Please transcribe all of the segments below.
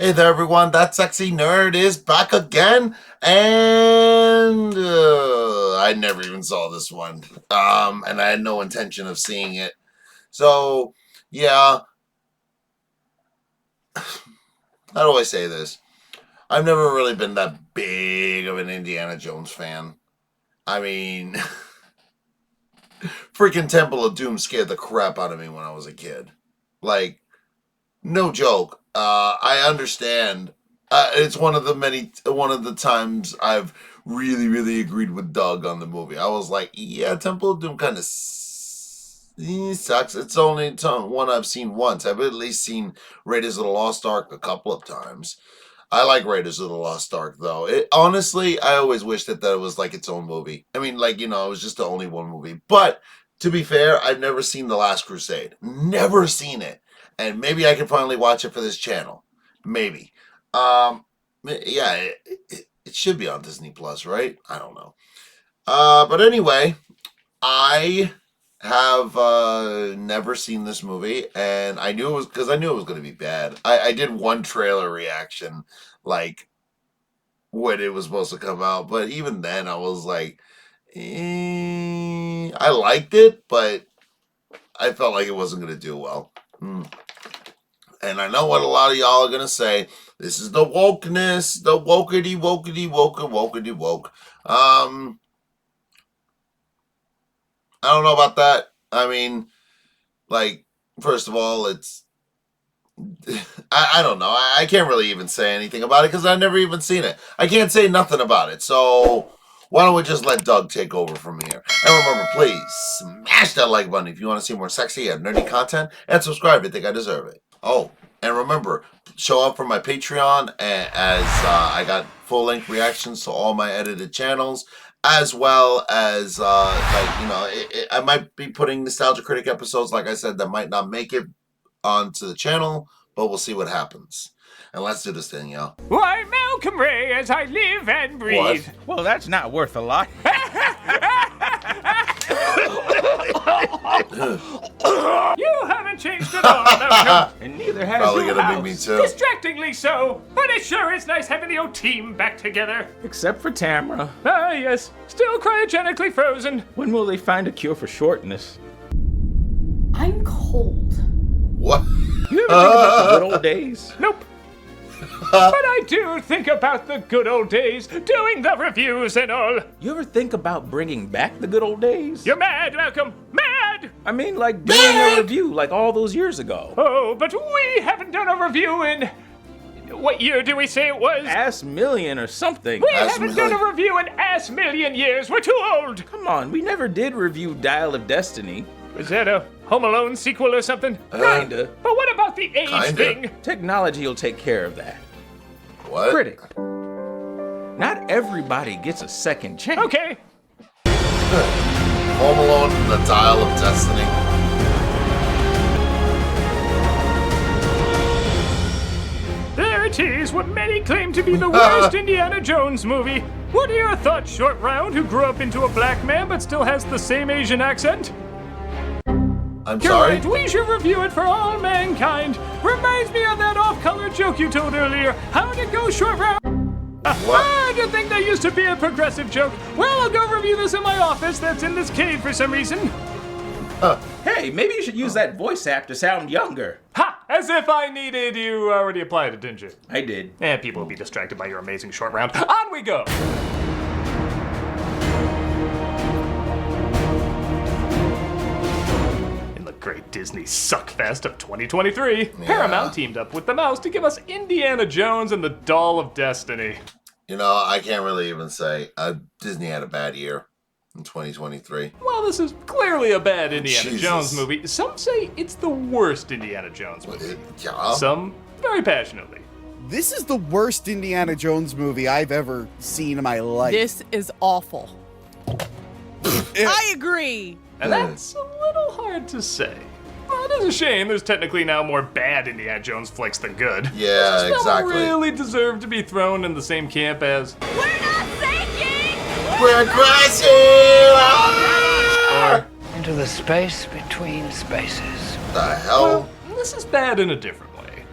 Hey there, everyone. That sexy nerd is back again, and I never even saw this one, and I had no intention of seeing it. So, yeah, how do I say this? I've never really been that big of an Indiana Jones fan. I mean, freaking Temple of Doom scared the crap out of me when I was a kid. Like, no joke. I understand. It's one of the times I've really agreed with Doug on the movie. I was like, yeah, Temple of Doom kind of sucks. It's only one I've seen once. I've at least seen Raiders of the Lost Ark a couple of times. I like Raiders of the Lost Ark though. Honestly, I always wished that it was like its own movie. I mean, like, it was just the only one movie. But to be fair, I've never seen The Last Crusade. Never seen it. And maybe I can finally watch it for this channel. Maybe. Yeah, it should be on Disney Plus, right? I don't know. But anyway, I have never seen this movie, and I knew it was because I knew it was going to be bad. I did one trailer reaction, like when it was supposed to come out, but even then, I was like, I liked it, but I felt like it wasn't going to do well. And I know what a lot of y'all are going to say. This is the wokeness, the wokety woke. I don't know about that. I mean, like, first of all, it's I don't know. I can't really even say anything about it because I've never even seen it. I can't say nothing about it. So why don't we just let Doug take over from here? And remember, please smash that like button if you want to see more sexy and nerdy content, and subscribe if you think I deserve it. Oh, and remember, show up for my Patreon as I got full-length reactions to all my edited channels, as well as I might be putting Nostalgia Critic episodes, like I said, that might not make it onto the channel, but we'll see what happens. And let's do this thing, y'all. Why, Malcolm Ray, as I live and breathe. What? Well, that's not worth a lot. You haven't changed at all, Malcolm. And neither has Probably your gonna house. make me too. Distractingly so, but it sure is nice having the old team back together. Except for Tamara. Ah, yes, still cryogenically frozen. When will they find a cure for shortness? I'm cold. What? You ever think about the good old days? Nope. But I do think about the good old days, doing the reviews and all. You ever think about bringing back the good old days? You're mad, Malcolm, mad! I mean, like doing a review like all those years ago. Oh, but we haven't done a review in... What year do we say it was? Ass million or something. We Ass haven't done a million. review in ass million years. We're too old. Come on, we never did review Dial of Destiny. Was that a Home Alone sequel or something? Kinda. But what about the age Kinda. thing? Technology will take care of that. What? Critic. Not everybody gets a second chance. Okay. Home Alone and the Dial of Destiny. There it is, what many claim to be the worst Indiana Jones movie. What are your thoughts, Short Round, who grew up into a black man but still has the same Asian accent? I'm You're sorry? right, we should review it for all mankind. Reminds me of that off-color joke you told earlier. How'd it go, Short Round? What? I didn't think that used to be a progressive joke. Well, I'll go review this in my office that's in this cave for some reason. Hey, maybe you should use that voice app to sound younger. Ha! As if I needed, you already applied it, didn't you? I did. People will be distracted by your amazing Short Round. On we go! In the great Disney suckfest of 2023, Paramount teamed up with the Mouse to give us Indiana Jones and the Doll of Destiny. I can't really even say. Disney had a bad year in 2023. Well, this is clearly a bad Indiana Jesus. Jones movie. Some say it's the worst Indiana Jones movie. Yeah. Some very passionately. This is the worst Indiana Jones movie I've ever seen in my life. This is awful. I agree. And that's a little hard to say. Well, it is a shame there's technically now more bad Indiana Jones flicks than good. Yeah, Some exactly. really deserve to be thrown in the same camp as... We're not sinking! We're crashing! Or, Into the space between spaces. The hell? well, this is bad in a different way.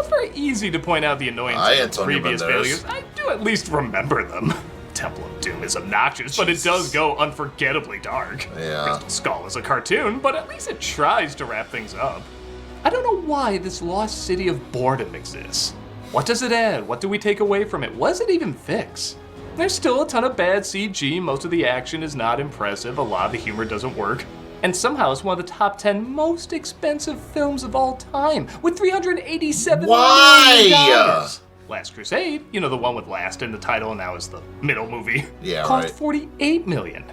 it's very easy to point out the annoyances of previous failures. I do at least remember them. Temple of Doom is obnoxious, but it does go unforgettably dark. Yeah. Crystal Skull is a cartoon, but at least it tries to wrap things up. I don't know why this lost city of boredom exists. What does it add? What do we take away from it? What does it even fix? There's still a ton of bad CG, most of the action is not impressive, a lot of the humor doesn't work. And somehow it's one of the top 10 most expensive films of all time, with $387 million. Last Crusade, you know, the one with last in the title and now is the middle movie, cost $48 million.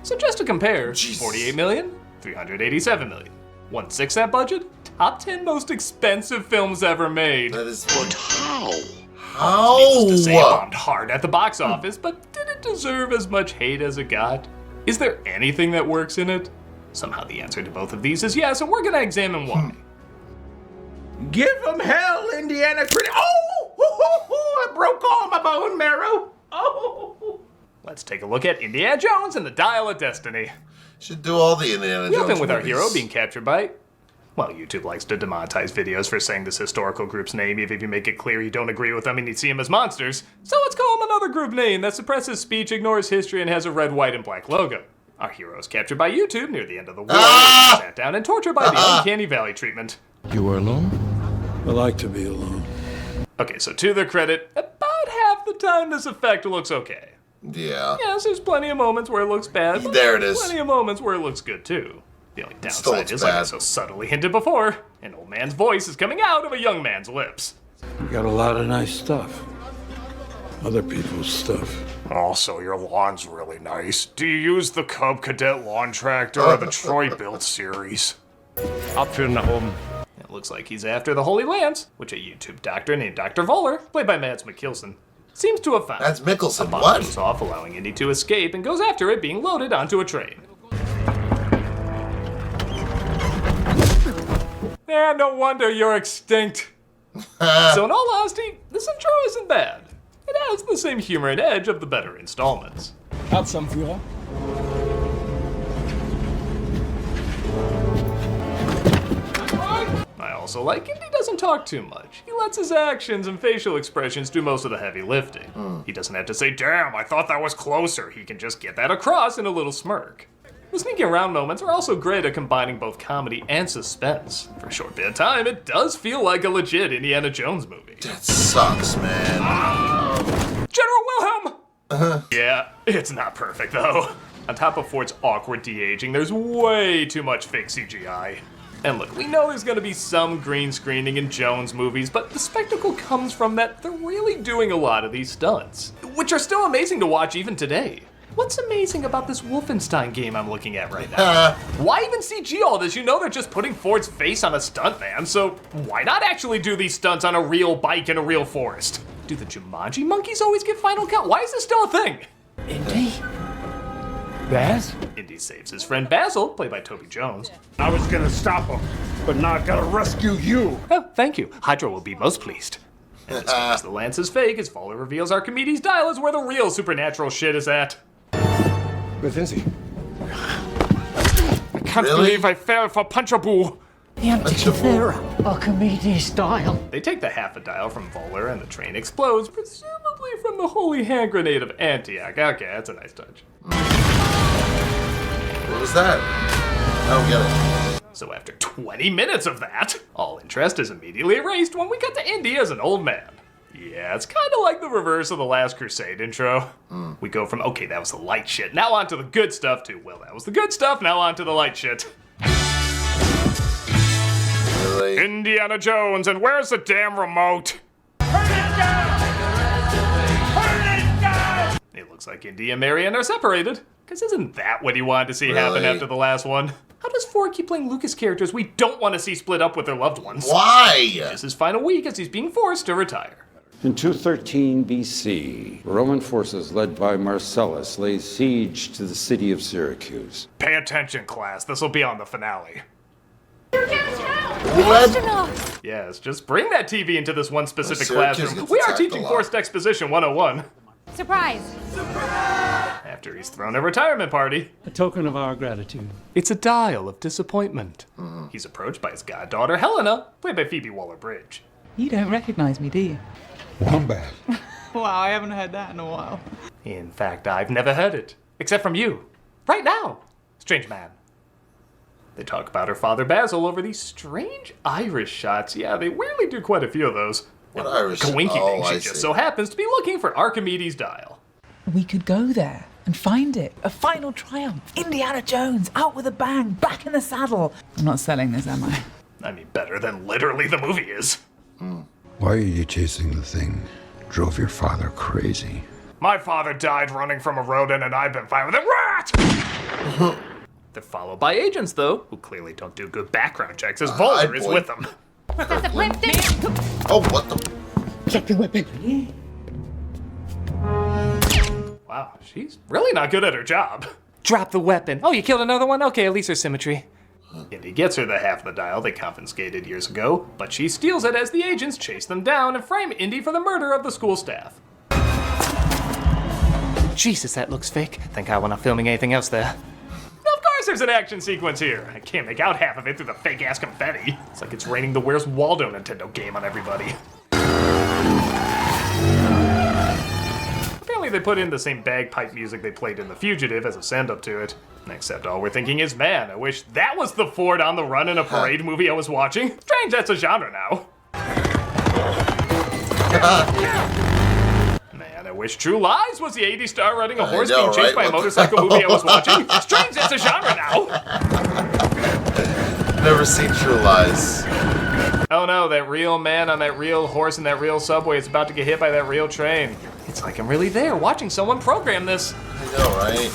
So just to compare, $48 million, $387 million. 1/6 that budget, top 10 most expensive films ever made. That is... But how? How? Needless to say, it bombed hard at the box office, but did it deserve as much hate as it got? Is there anything that works in it? Somehow the answer to both of these is yes, and we're gonna examine why. Give 'em hell, Indiana Critic. I broke all my bone marrow. Let's take a look at Indiana Jones and the Dial of Destiny. Should do all the Indiana Jones We open with our movies. hero being captured by... Well, YouTube likes to demonetize videos for saying this historical group's name, even if you make it clear you don't agree with them and you see them as monsters. So let's call them another group name that suppresses speech, ignores history, and has a red, white, and black logo. Our hero is captured by YouTube near the end of the war, sat down and tortured by the Uncanny Valley treatment. You were alone? I like to be alone. Okay, so to their credit, about half the time this effect looks okay. Yeah. Yes, there's plenty of moments where it looks bad, but There it is. plenty of moments where it looks good too. The only Still downside looks is, like I bad. so subtly hinted before, an old man's voice is coming out of a young man's lips. You got a lot of nice stuff. Other people's stuff. Also, your lawn's really nice. Do you use the Cub Cadet lawn tractor or the Troy Built series? Abführen nach oben. It looks like he's after the Holy Lance, which a YouTube doctor named Dr. Voller, played by Mads Mikkelsen, seems to have found. That's Mickelson. A bomb What? goes off, allowing Indy to escape, and goes after it being loaded onto a train. Yeah, no wonder you're extinct. So in all honesty, this intro isn't bad. It has the same humor and edge of the better installments. Erzanführer? I also like Indy doesn't talk too much. He lets his actions and facial expressions do most of the heavy lifting. He doesn't have to say, damn, I thought that was closer. He can just get that across in a little smirk. The sneaking around moments are also great at combining both comedy and suspense. For a short bit of time, it does feel like a legit Indiana Jones movie. That sucks, man. General Wilhelm! Yeah, it's not perfect though. On top of Ford's awkward de-aging, there's way too much fake CGI. And look, we know there's gonna be some green screening in Jones movies, but the spectacle comes from that they're really doing a lot of these stunts, which are still amazing to watch even today. What's amazing about this Wolfenstein game I'm looking at right now? Why even CG all this? You know they're just putting Ford's face on a stuntman, so why not actually do these stunts on a real bike in a real forest? Do the Jumanji monkeys always get final cut? Why is this still a thing? Indy? Baz? Indy saves his friend Basil, played by Toby Jones. I was gonna stop him, but now I gotta rescue you. Oh, thank you. Hydra will be most pleased. And as soon as the lance is fake, as Fowler reveals Archimedes' dial is where the real supernatural shit is at. Wer sind Sie? I can't believe I fell for Punchaboo. The Antikythera, Archimedes dial. They take the half a dial from Voller and the train explodes, presumably from the holy hand grenade of Antioch. Okay, that's a nice touch. What was that? I don't get it. So after 20 minutes of that, all interest is immediately erased when we cut to Indy as an old man. Yeah, it's kind of like the reverse of the Last Crusade intro. We go from, okay, that was the light shit, now on to the good stuff, to, well, that was the good stuff, now on to the light shit. Really? Indiana Jones, and where's the damn remote? It looks like Indy and Marion are separated, because isn't that what he wanted to see happen Really? after the last one? How does Ford keep playing Lucas characters we don't want to see split up with their loved ones? Why? This is his final week as he's being forced to retire. In 213 BC, Roman forces led by Marcellus laid siege to the city of Syracuse. Pay attention, class. This will be on the finale. What? Yes, just bring that TV into this one specific Syracuse classroom. gets We are attacked a teaching lot. Forced Exposition 101. Surprise. After he's thrown a retirement party, A token of our gratitude. it's a dial of disappointment. He's approached by his goddaughter, Helena, played by Phoebe Waller-Bridge. You don't recognize me, do you? Wombat. Wow, I haven't heard that in a while. In fact, I've never heard it. Except from you. Right now. Strange man. They talk about her father Basil over these strange Irish shots. Yeah, they weirdly do quite a few of those. What Irish? Coinky thing, she I just see. so happens to be looking for Archimedes' dial. We could go there and find it. A final triumph. Indiana Jones, out with a bang, back in the saddle. I'm not selling this, am I? I mean, better than literally the movie is. Why are you chasing the thing? Drove your father crazy. My father died running from a rodent, and I've been fine with it. Rat! They're followed by agents, though, who clearly don't do good background checks, as Voller is with them. Professor Plimpton! Oh, what the? Check your weapon. Wow, she's really not good at her job. Drop the weapon. Oh, you killed another one? Okay, at least there's symmetry. Indy gets her the half of the dial they confiscated years ago, but she steals it as the agents chase them down and frame Indy for the murder of the school staff. Jesus, that looks fake. Thank God we're not filming anything else there. Of course there's an action sequence here. I can't make out half of it through the fake-ass confetti. It's like it's raining the Where's Waldo Nintendo game on everybody. Apparently they put in the same bagpipe music they played in The Fugitive as a send-up to it. Except all we're thinking is, man, I wish that was the Ford on the Run in a Parade movie I was watching. Strange that's a genre now. Man, I wish True Lies was the 80s star riding a horse being chased by a motorcycle movie I was watching. Strange that's a genre now. Never seen True Lies. Oh no, that real man on that real horse in that real subway is about to get hit by that real train. It's like I'm really there watching someone program this. I know, right?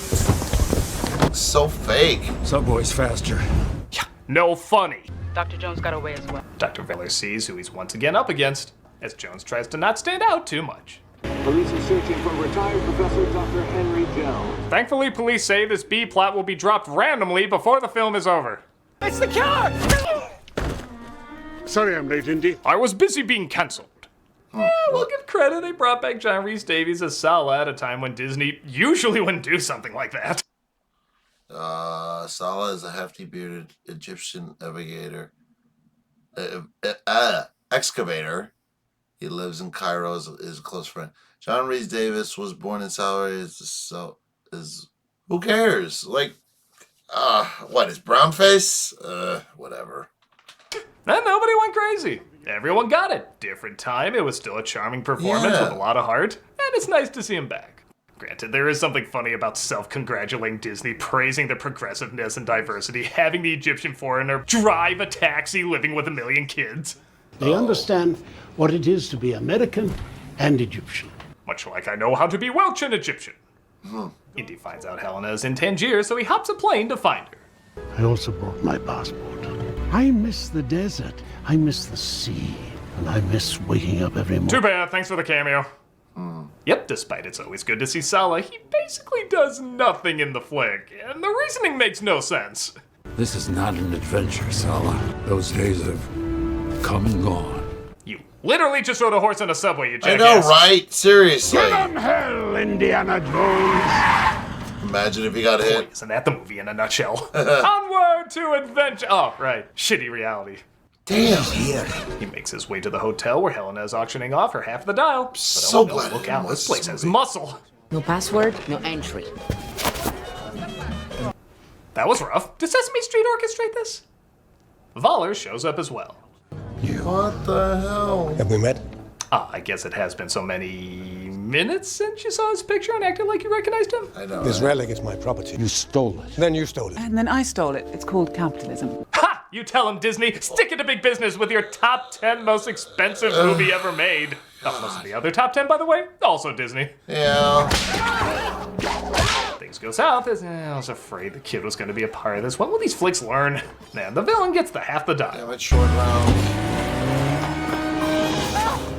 So fake. Subway's faster. Yeah, no funny. Dr. Jones got away as well. Dr. Veller sees who he's once again up against, as Jones tries to not stand out too much. Police are searching for retired Professor Dr. Henry Jones. Thankfully, police say this B plot will be dropped randomly before the film is over. It's the killer! Sorry I'm late, Indy. I was busy being cancelled. Yeah, we'll give credit. They brought back John Rhys Davies as Sala at a time when Disney usually wouldn't do something like that. Salah is a hefty bearded Egyptian excavator. He lives in Cairo as a close friend. John Rhys Davis was born in Salah. Who cares? Like, what is brown face? Whatever. And nobody went crazy. Everyone got it. Different time. It was still a charming performance with a lot of heart, and it's nice to see him back. Granted, there is something funny about self-congratulating Disney praising the progressiveness and diversity, having the Egyptian foreigner drive a taxi living with 1 million kids. They understand what it is to be American and Egyptian. Much like I know how to be Welsh and Egyptian. Indy finds out Helena is in Tangier, so he hops a plane to find her. I also brought my passport. I miss the desert. I miss the sea. And I miss waking up every morning. Too bad, thanks for the cameo. Yep, despite it's always good to see Salah, he basically does nothing in the flick, and the reasoning makes no sense. This is not an adventure, Sala. Those days have come and gone. You literally just rode a horse on a subway, you I jackass. know, right? Seriously. Give 'em hell, Indiana Jones! Imagine if he got hit. Isn't that the movie in a nutshell? Onward to adventure! Oh, right. Shitty reality. Damn. He makes his way to the hotel where Helena is auctioning off her half of the dial. But So oh no, glad I look didn't out, watch this place this has movie. muscle. No password, no entry. That was rough. Did Sesame Street orchestrate this? Voller shows up as well. What the hell? Have we met? I guess it has been so many minutes since you saw his picture and acted like you recognized him. I know. This right? relic is my property. You stole it. Then you stole it. And then I stole it. It's called capitalism. Ha! You tell him, Disney. Stick it to big business with your top 10 most expensive movie ever made. Most of the other top 10, by the way, also Disney. Yeah. Things go south as I was afraid the kid was going to be a part of this. When will these flicks learn? Man, the villain gets the half the dial. Damn it, short round.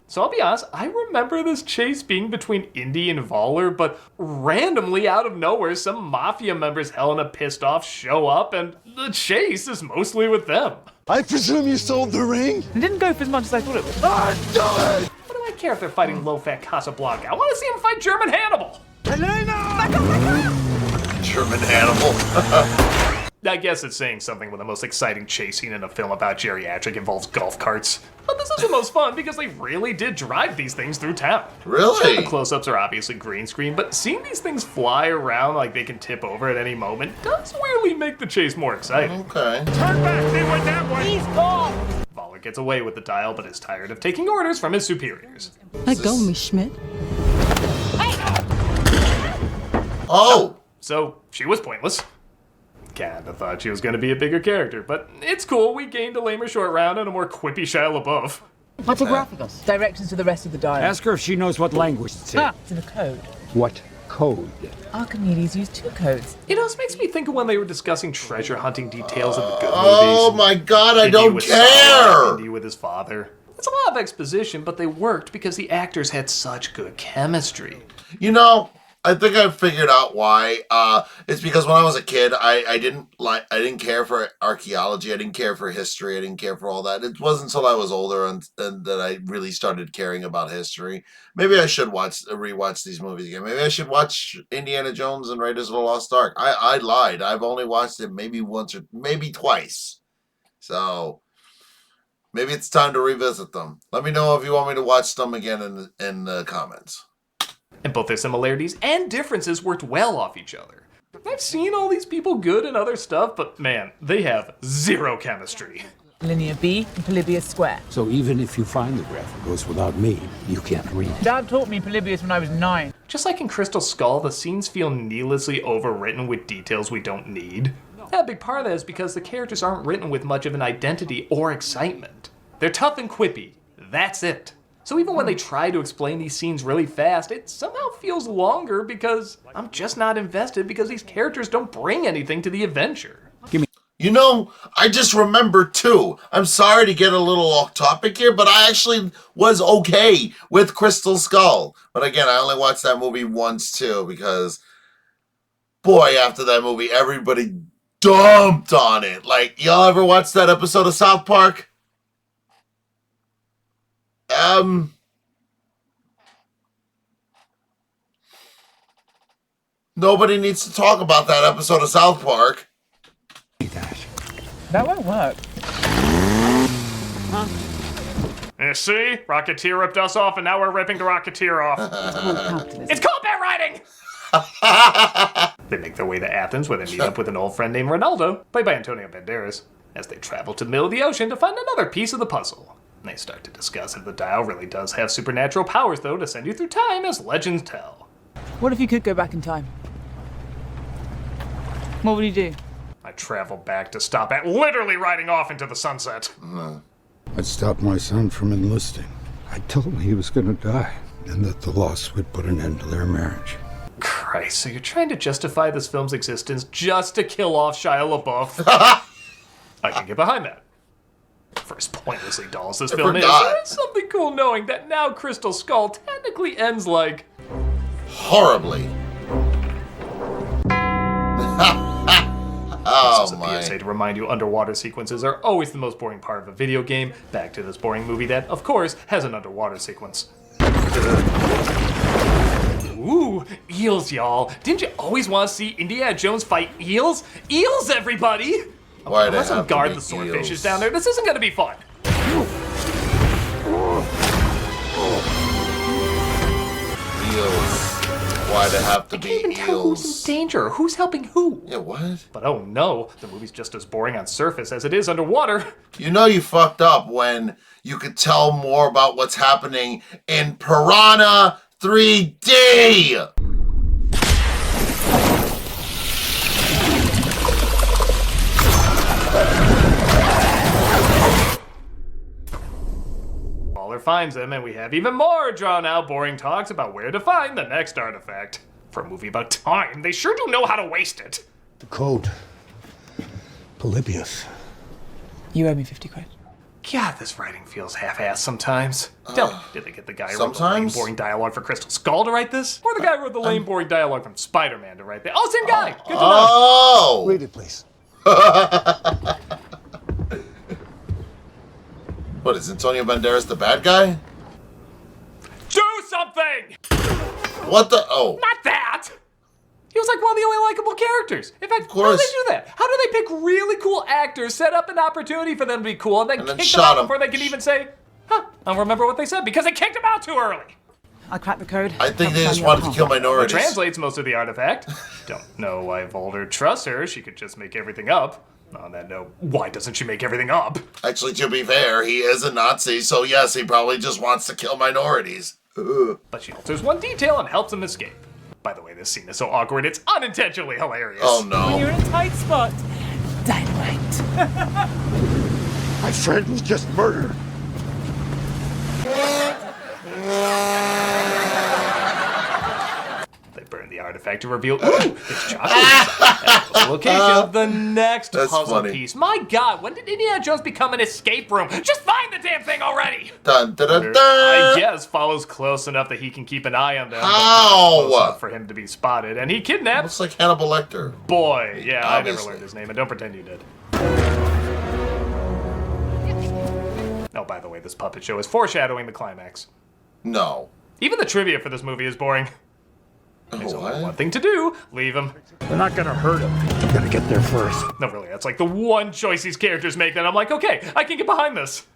So I'll be honest, I remember this chase being between Indy and Voller, but randomly out of nowhere, some mafia members Helena pissed off show up, and the chase is mostly with them. I presume you sold the ring? It didn't go for as much as I thought it would. What do I care if they're fighting low-fat Casablanca? I want to see them fight German Hannibal. German Hannibal. I guess it's saying something when the most exciting chase scene in a film about geriatric involves golf carts. But this is the most fun because they really did drive these things through town. Really? Sure, the close-ups are obviously green screen, but seeing these things fly around like they can tip over at any moment does weirdly make the chase more exciting. Okay. Turn back, they went that way. He's gone. Waller gets away with the dial, but is tired of taking orders from his superiors. Let go, Miss Schmidt. Oh! So, she was pointless. Kinda thought she was gonna be a bigger character, but it's cool, we gained a lamer short round and a more quippy Shia LaBeouf. Photográficos. Directions to the rest of the dial. Ask her if she knows what language it's in. It's in the code. What code? Archimedes used 2 codes. You know, this makes me think of when they were discussing treasure hunting details in the good movies. Oh my god, I Indy don't with care! Saul, Indy with his father. It's a lot of exposition, but they worked because the actors had such good chemistry. You know, I think I figured out why. It's because when I was a kid, I didn't care for archaeology. I didn't care for history. I didn't care for all that. It wasn't until I was older and that I really started caring about history. Maybe I should rewatch these movies again. Maybe I should watch Indiana Jones and Raiders of the Lost Ark. I lied. I've only watched it maybe once or maybe twice. So maybe it's time to revisit them. Let me know if you want me to watch them again in the comments. And both their similarities and differences worked well off each other. I've seen all these people good in other stuff, but man, they have zero chemistry. Linear B and Polybius square. So even if you find the Graphicos without me, you can't read it. Dad taught me Polybius when I was 9. Just like in Crystal Skull, the scenes feel needlessly overwritten with details we don't need. A big part of that is because the characters aren't written with much of an identity or excitement. They're tough and quippy. That's it. So even when they try to explain these scenes really fast, it somehow feels longer because I'm just not invested because these characters don't bring anything to the adventure. You know, I just remembered too. I'm sorry to get a little off topic here, but I actually was okay with Crystal Skull. But again, I only watched that movie once too because, boy, after that movie, everybody dumped on it. Like, y'all ever watch that episode of South Park? Nobody needs to talk about that episode of South Park. That won't work. You see? Rocketeer ripped us off, and now we're ripping the Rocketeer off. It's combat riding! They make their way to Athens, where they meet up with an old friend named Ronaldo, played by Antonio Banderas, as they travel to the middle of the ocean to find another piece of the puzzle. They start to discuss if the dial really does have supernatural powers, though, to send you through time, as legends tell. What if you could go back in time? What would you do? I travel back to stop at literally riding off into the sunset. I'd stop my son from enlisting. I told him he was going to die and that the loss would put an end to their marriage. Christ, so you're trying to justify this film's existence just to kill off Shia LaBeouf? I can get behind that. For as pointlessly dull as this film is, there's something cool knowing that now Crystal Skull technically ends like... horribly. This is a PSA to remind you underwater sequences are always the most boring part of a video game. Back to this boring movie that, of course, has an underwater sequence. Ooh, eels, y'all. Didn't you always want to see Indiana Jones fight eels? Eels, everybody! Why Let's guard the swordfishes down there. This isn't gonna be fun. Eels. Why they have to I be can't even tell who's eels? in danger, who's helping who. Yeah, what? But oh no, the movie's just as boring on surface as it is underwater. You know you fucked up when you could tell more about what's happening in Piranha 3D! Waller finds them, and we have even more drawn-out, boring talks about where to find the next artifact. For a movie about time, they sure do know how to waste it. The code. Polybius. You owe me 50 quid. God, this writing feels half-assed sometimes. Tell me, did they get the guy who wrote the lame, Sometimes? boring dialogue for Crystal Skull to write this? Or the guy who wrote the lame, boring dialogue from Spider-Man to write that? Oh, same guy! Good to know! Oh! Read it, please. What, is Antonio Banderas the bad guy? Do something! What the? Oh. Not that! You was like one of the only likable characters. In fact, Of how do course. they do that? How do they pick really cool actors, set up an opportunity for them to be cool, and then And then kick them shot out 'em. before they can even say, huh, I don't remember what they said, because they kicked them out too early. I cracked the code. I think they just wanted to kill That minorities. translates most of the artifact. Don't know why Volder trusts her. She could just make everything up. On that note, why doesn't she make everything up? Actually, to be fair, he is a Nazi, so yes, he probably just wants to kill minorities. Ugh. But she alters one detail and helps him escape. By the way, this scene is so awkward, it's unintentionally hilarious. Oh When you're no. in a tight spot, dynamite. My friend was just murdered. They burn the artifact to reveal, ooh, it's chocolate. The location of the next That's puzzle funny. piece. My God, when did Indiana Jones become an escape room? Just find the damn thing already! Dun, dun, dun, I dun. guess follows close enough that he can keep an eye on them. but How? not close enough for him to be spotted, and he kidnaps Looks like Hannibal Lecter. boy. Yeah, I never Obviously. learned his name, and don't pretend you did. Oh, by the way, this puppet show is foreshadowing the climax. No. Even the trivia for this movie is boring. There's only one What? thing to do: leave him. They're not gonna hurt him. You gotta get there first. No, really, that's like the one choice these characters make that I'm like, okay, I can get behind this.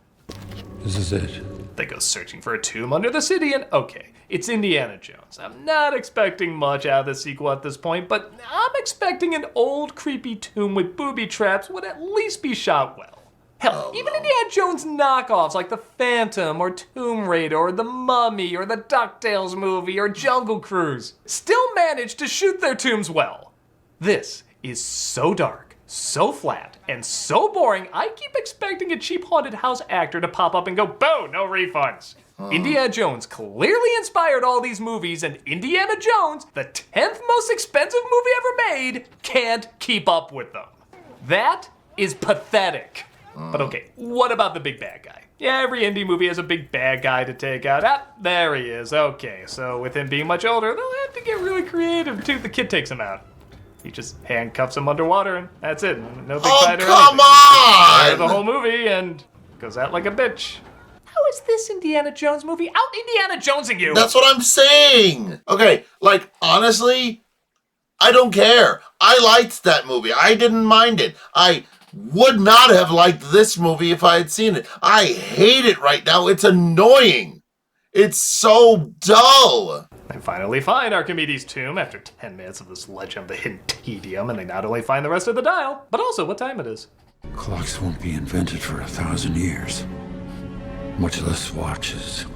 This is it. They go searching for a tomb under the city, and okay, it's Indiana Jones. I'm not expecting much out of the sequel at this point, but I'm expecting an old, creepy tomb with booby traps would at least be shot well. Hell, even Indiana Jones knockoffs like The Phantom, or Tomb Raider, or The Mummy, or the DuckTales movie, or Jungle Cruise still manage to shoot their tombs well. This is so dark, so flat, and so boring, I keep expecting a cheap haunted house actor to pop up and go, boo, no refunds. Indiana Jones clearly inspired all these movies, and Indiana Jones, the 10th most expensive movie ever made, can't keep up with them. That is pathetic. But okay, what about the big bad guy? Yeah, every indie movie has a big bad guy to take out. Ah, there he is. Okay, so with him being much older, they'll have to get really creative too. The kid takes him out. He just handcuffs him underwater, and that's it. No big Oh, fight or come anything. The on! whole movie and goes out like a bitch. How is this Indiana Jones movie out Indiana Jonesing you? That's what I'm saying. Okay, like, honestly, I don't care. I liked that movie. I didn't mind it. I would not have liked this movie if I had seen it. I hate it right now. It's annoying. It's so dull. They finally find Archimedes' tomb after 10 minutes of this legend of the hidden tedium, and they not only find the rest of the dial, but also what time it is. Clocks won't be invented for 1,000 years, much less watches.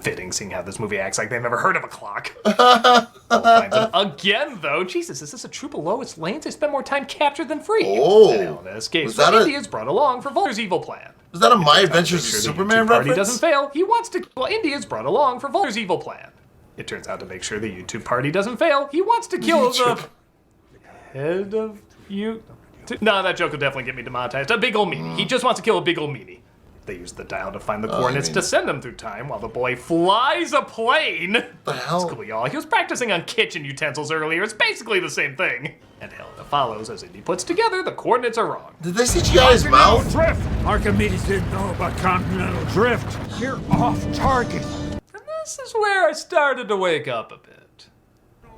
Fitting, seeing how this movie acts like they've never heard of a clock. Paul finds it again, though. Jesus, is this a troop of Lois Lanes? They spend more time captured than free. Oh. And Helena escapes, Was that but a- Indy is brought along for Volder's evil plan. Was that a My To Adventures make of sure the Superman YouTube party reference? doesn't fail, he wants to. Well, Indy is brought along for Volder's evil plan. It turns out to make sure the YouTube party doesn't fail, he wants to kill the head of you. No, that joke will definitely get me demonetized. A big ol' meanie. He just wants to kill a big ol' meanie. They use the dial to find the coordinates to send them through time while the boy flies a plane. The hell? It's cool, y'all. He was practicing on kitchen utensils earlier. It's basically the same thing. And Helena follows as Indy puts together the coordinates are wrong. Did they CGI his mouth? Drift! Archimedes didn't know about continental drift. You're off target. And this is where I started to wake up a bit.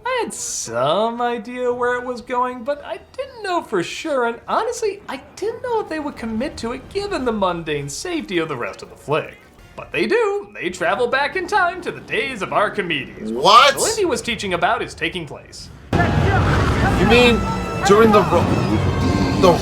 I had some idea where it was going, but I didn't know for sure, and honestly, I didn't know if they would commit to it given the mundane safety of the rest of the flick. But they do. They travel back in time to the days of Archimedes. What? What Lindy was teaching about is taking place. You mean during the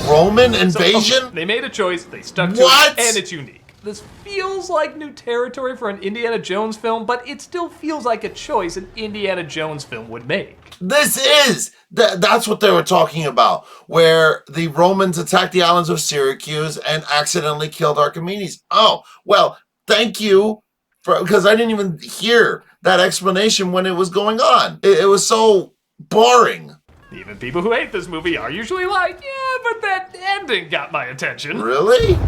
Roman invasion? They made a choice, they stuck to What? it, and it's unique. This feels like new territory for an Indiana Jones film, but it still feels like a choice an Indiana Jones film would make. This is! That's what they were talking about, where the Romans attacked the islands of Syracuse and accidentally killed Archimedes. Oh, well, thank you, because I didn't even hear that explanation when it was going on. It was so boring. Even people who hate this movie are usually like, yeah, but that ending got my attention. Really?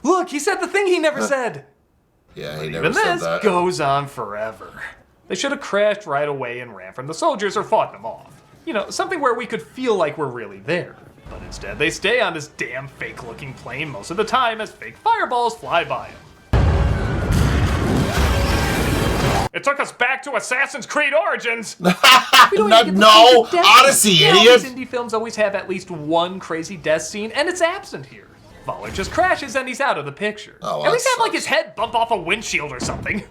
Look, he said the thing he never said. Yeah, he never Even said this that. goes on forever. They should have crashed right away and ran from the soldiers or fought them off. You know, something where we could feel like we're really there. But instead, they stay on this damn fake-looking plane most of the time as fake fireballs fly by them. took us back to Assassin's Creed Origins. No, Odyssey, Yeah, idiot. these indie films always have at least one crazy death scene, and it's absent here. Waller just crashes and he's out of the picture. Oh, at least have sucks. like his head bump off a windshield or something.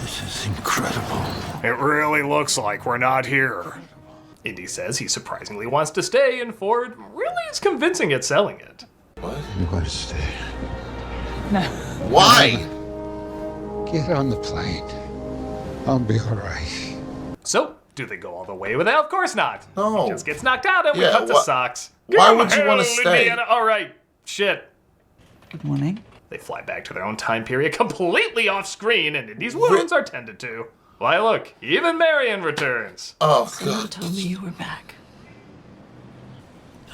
This is incredible. It really looks like we're not here. Indy says he surprisingly wants to stay, and Ford really is convincing at selling it. What? I'm going to stay. No. Why? Get on the plane. I'll be all right. So, do they go all the way with it? Of course not. No. He just gets knocked out and we Yeah, cut to socks. why Give would you him wanna hell, stay? Indiana. All right, shit. Good morning. They fly back to their own time period completely off screen, and Indy's wounds are tended to. Why, look, even Marion returns. Oh, Someone God. told me you were back.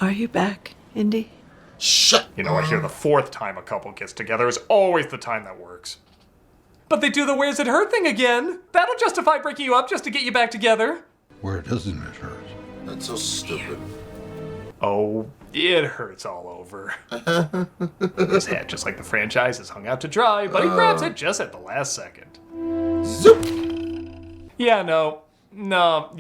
Are you back, Indy? Shut. You know, I hear the fourth time a couple gets together is always the time that works. But they do the where's it hurt thing again. That'll justify breaking you up just to get you back together. Where doesn't it hurt? That's so stupid. Oh, it hurts all over. His head, just like the franchise, is hung out to dry, but he grabs it just at the last second. Zoop. Yeah, no. No.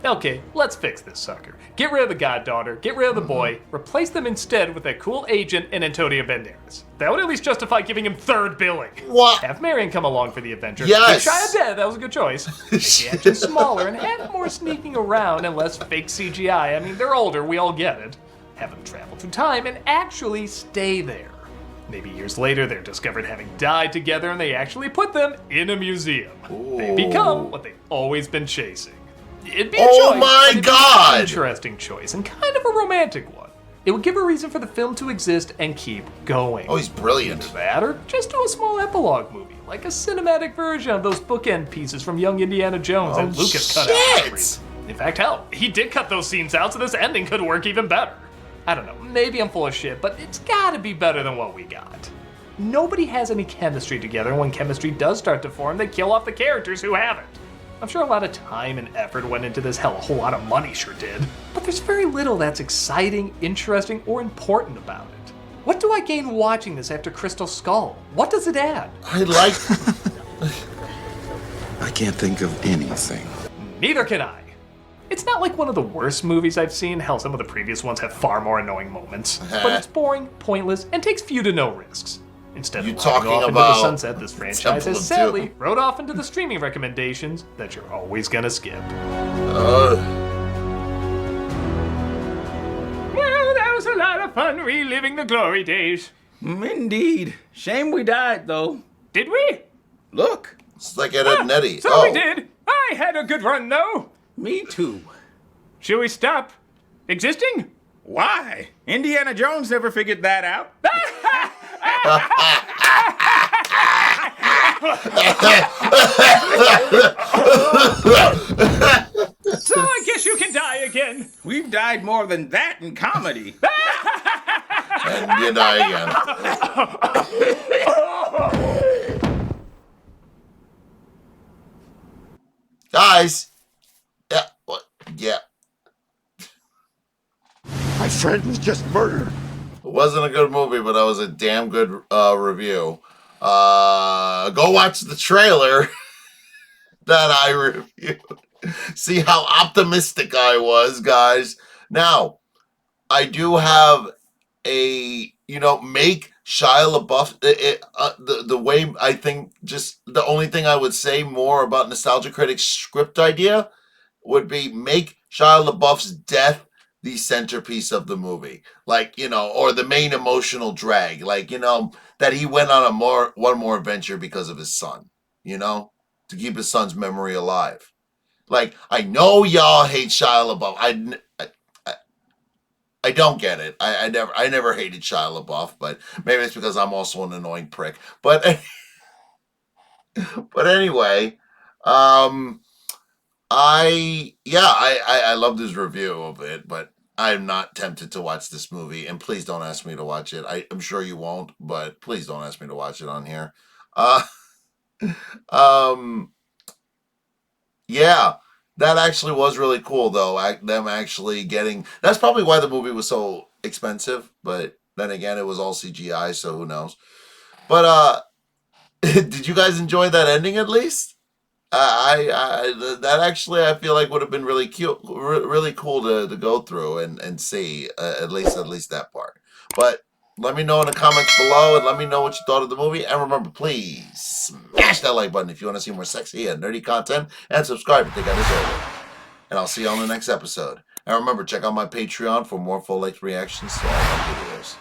Okay, let's fix this sucker. Get rid of the goddaughter, get rid of the boy, replace them instead with that cool agent and Antonio Banderas. That would at least justify giving him third billing. What? Have Marion come along for the adventure. Yes. Make Shia dead, that was a good choice. Make the action smaller and have more sneaking around and less fake CGI. I mean, they're older, we all get it. Have them travel through time and actually stay there. Maybe years later, they're discovered having died together and they actually put them in a museum. They become what they've always been chasing. It'd be a Oh choice, my but it'd be God! an interesting choice and kind of a romantic one. It would give a reason for the film to exist and keep going. Oh, he's brilliant. Either that, or just do a small epilogue movie, like a cinematic version of those bookend pieces from Young Indiana Jones Oh, that Lucas cut out for some shit! reason. In fact, hell, he did cut those scenes out, so this ending could work even better. I don't know, maybe I'm full of shit, but it's gotta be better than what we got. Nobody has any chemistry together, and when chemistry does start to form, they kill off the characters who haven't. I'm sure a lot of time and effort went into this, hell, a whole lot of money sure did. But there's very little that's exciting, interesting, or important about it. What do I gain watching this after Crystal Skull? What does it add? I like. I can't think of anything. Neither can I. It's not like one of the worst movies I've seen, hell, some of the previous ones have far more annoying moments. But it's boring, pointless, and takes few to no risks. Instead You of riding talking off into about the sunset, this franchise Temple has of sadly Doom. rode off into the streaming recommendations that you're always gonna skip. Uh, Well, that was a lot of fun reliving the glory days. Indeed. Shame we died, though. Did we? Look, it's like Ed, Ed and Eddie. So we did. I had a good run, though. me too. Should we stop existing? Why? Indiana Jones never figured that out. So I guess you can die again. We've died more than that in comedy. And you die again. Guys. Yeah. What? Yeah. My friend was just murdered. It wasn't a good movie, but that was a damn good review. Go watch the trailer that I reviewed. See how optimistic I was, guys. Now, I do have a, make Shia LaBeouf, the way I think, just the only thing I would say more about Nostalgia Critic's script idea would be make Shia LaBeouf's death the centerpiece of the movie, or the main emotional drag, that he went on one more adventure because of his son, to keep his son's memory alive. I know y'all hate Shia LaBeouf. I don't get it. I never hated Shia LaBeouf, but maybe it's because I'm also an annoying prick. But anyway, I loved his review of it, but I'm not tempted to watch this movie, and please don't ask me to watch it. I'm sure you won't, but please don't ask me to watch it on here. Yeah, that actually was really cool, though. Them actually getting... That's probably why the movie was so expensive, but then again, it was all CGI, so who knows. But, Did you guys enjoy that ending at least? That actually I feel like would have been really cute, really cool to go through and see at least that part. But let me know in the comments below and let me know what you thought of the movie. And remember, please smash that like button if you want to see more sexy and nerdy content, and subscribe if you think I deserve it. And I'll see you on the next episode. And remember, check out my Patreon for more full-length reactions to all my videos.